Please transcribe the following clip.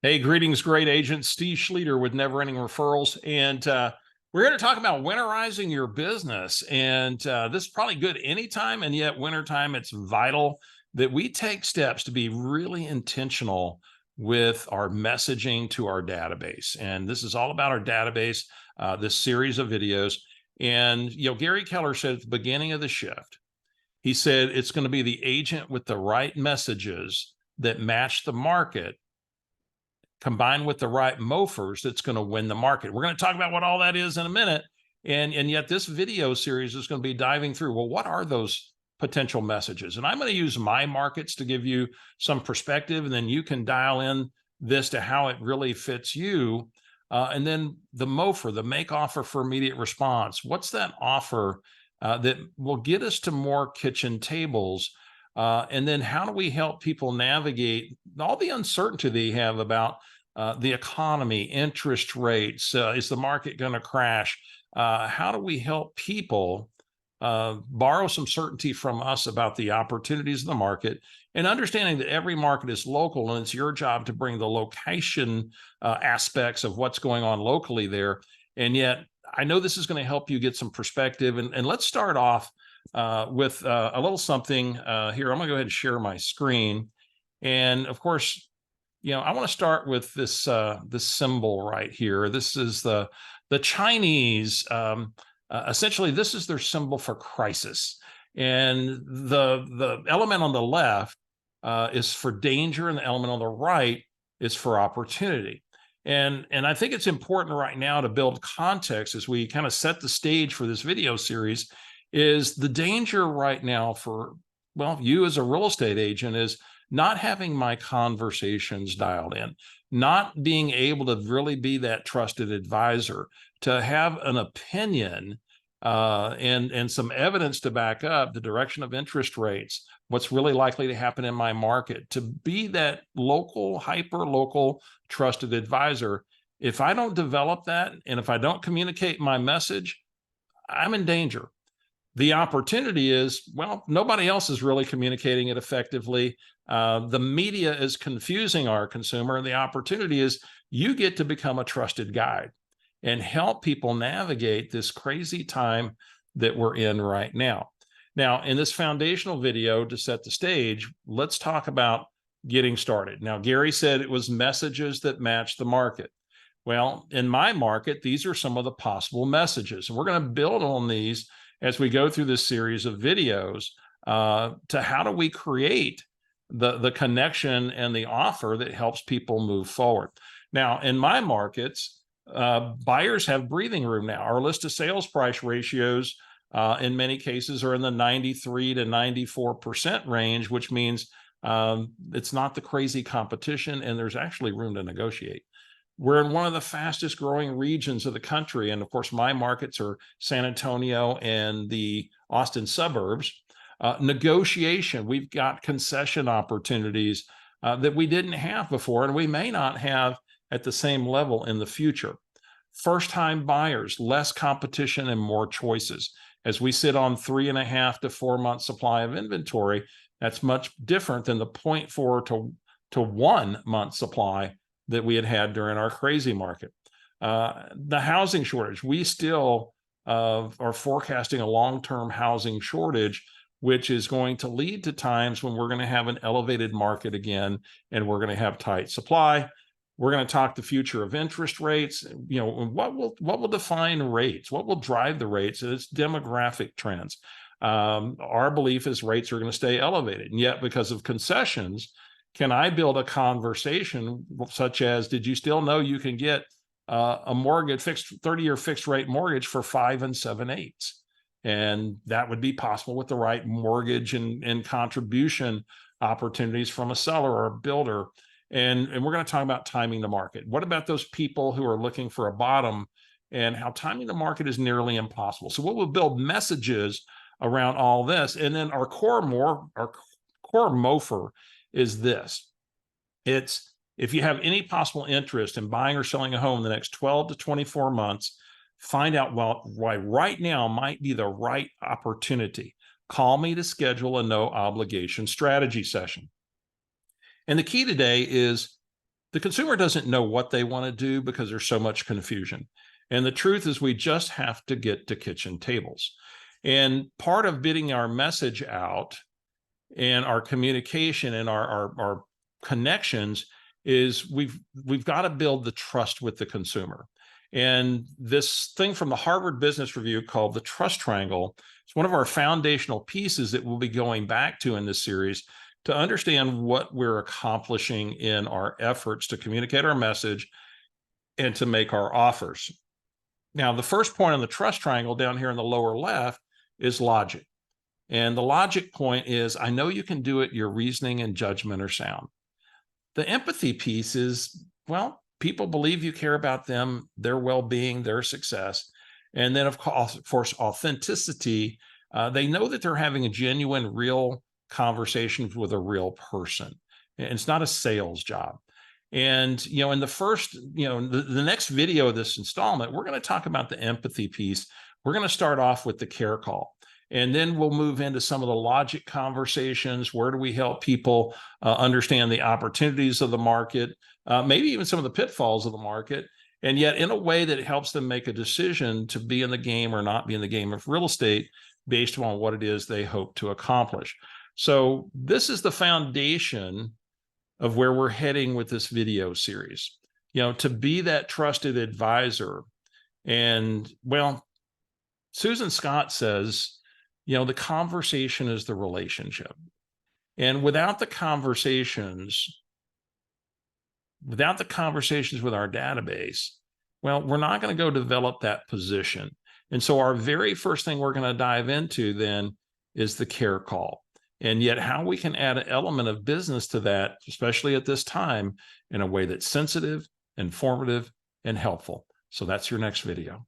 Hey, greetings, great agent. Steve Schleter with Never Ending Referrals. And we're going to talk about winterizing your business. And this is probably good anytime. And yet, wintertime, it's vital that we take steps to be really intentional with our messaging to our database. And this is all about our database, this series of videos. And, Gary Keller said at the beginning of the shift, he said it's going to be the agent with the right messages that match the market combined with the right mofers that's going to win the market. We're going to talk about what all that is in a minute. And yet this video series is going to be diving through, well, what are those potential messages? And I'm going to use my markets to give you some perspective, and then you can dial in this to how it really fits you. And then the mofer, the make offer for immediate response. What's that offer that will get us to more kitchen tables? And then how do we help people navigate all the uncertainty they have about the economy, interest rates? Is the market going to crash? How do we help people borrow some certainty from us about the opportunities of the market, and understanding that every market is local and it's your job to bring the location aspects of what's going on locally there. And yet, I know this is going to help you get some perspective. And let's start off with a little something here. I'm going to go ahead and share my screen. And of course, I want to start with this this symbol right here. This is the Chinese. Essentially, this is their symbol for crisis, and the element on the left is for danger, and the element on the right is for opportunity. And I think it's important right now to build context as we kind of set the stage for this video series. Is the danger right now for, well, you as a real estate agent is not having my conversations dialed in, not being able to really be that trusted advisor, to have an opinion and some evidence to back up the direction of interest rates, what's really likely to happen in my market, to be that local, hyper local trusted advisor. If I don't develop that, and if I don't communicate my message, I'm in danger. The opportunity is, well, nobody else is really communicating it effectively. The media is confusing our consumer. And the opportunity is you get to become a trusted guide and help people navigate this crazy time that we're in right now. Now, in this foundational video to set the stage, let's talk about getting started. Now, Gary said it was messages that match the market. Well, in my market, these are some of the possible messages. And we're going to build on these as we go through this series of videos to how do we create the connection and the offer that helps people move forward. Now, in my markets, buyers have breathing room now. Our list of sales price ratios in many cases are in the 93 to 94% range, which means it's not the crazy competition, and there's actually room to negotiate. We're in one of the fastest growing regions of the country. And of course, my markets are San Antonio and the Austin suburbs. Negotiation, we've got concession opportunities that we didn't have before, and we may not have at the same level in the future. First-time buyers, less competition and more choices. As we sit on 3.5 to 4 month supply of inventory, that's much different than the 0.4 to 1 month supply that we had during our crazy market. The housing shortage, we still are forecasting a long-term housing shortage, which is going to lead to times when we're going to have an elevated market again, and we're going to have tight supply. We're going to talk the future of interest rates. What will define rates? What will drive the rates? And it's demographic trends. Our belief is rates are going to stay elevated, and yet because of concessions, can I build a conversation such as, did you still know you can get a mortgage, 30-year fixed rate mortgage for 5 7/8? And that would be possible with the right mortgage and contribution opportunities from a seller or a builder. And we're going to talk about timing the market. What about those people who are looking for a bottom, and how timing the market is nearly impossible? So we'll build messages around all this. And then our core mofer is this. It's, if you have any possible interest in buying or selling a home in the next 12 to 24 months, find out why right now might be the right opportunity. Call me to schedule a no obligation strategy session. And the key today is The consumer doesn't know what they want to do because there's so much confusion. And the truth is, we just have to get to kitchen tables. And part of getting our message out and our communication and our connections is we've got to build the trust with the consumer. And this thing from the Harvard Business Review called the trust triangle is one of our foundational pieces that we'll be going back to in this series to understand what we're accomplishing in our efforts to communicate our message and to make our offers. Now, the first point on the trust triangle down here in the lower left is logic. And the logic point is, I know you can do it. Your reasoning and judgment are sound. The empathy piece is, well, people believe you care about them, their well-being, their success. And then, of course, authenticity. They know that they're having a genuine, real conversation with a real person. And it's not a sales job. And, in the first, the next video of this installment, we're going to talk about the empathy piece. We're going to start off with the care call. And then we'll move into some of the logic conversations. Where do we help people understand the opportunities of the market, maybe even some of the pitfalls of the market, and yet in a way that helps them make a decision to be in the game or not be in the game of real estate based on what it is they hope to accomplish. So this is the foundation of where we're heading with this video series, to be that trusted advisor. And, well, Susan Scott says, the conversation is the relationship. And without the conversations with our database, well, we're not going to go develop that position. And so our very first thing we're going to dive into then is the care call. And yet how we can add an element of business to that, especially at this time, in a way that's sensitive, informative, and helpful. So that's your next video.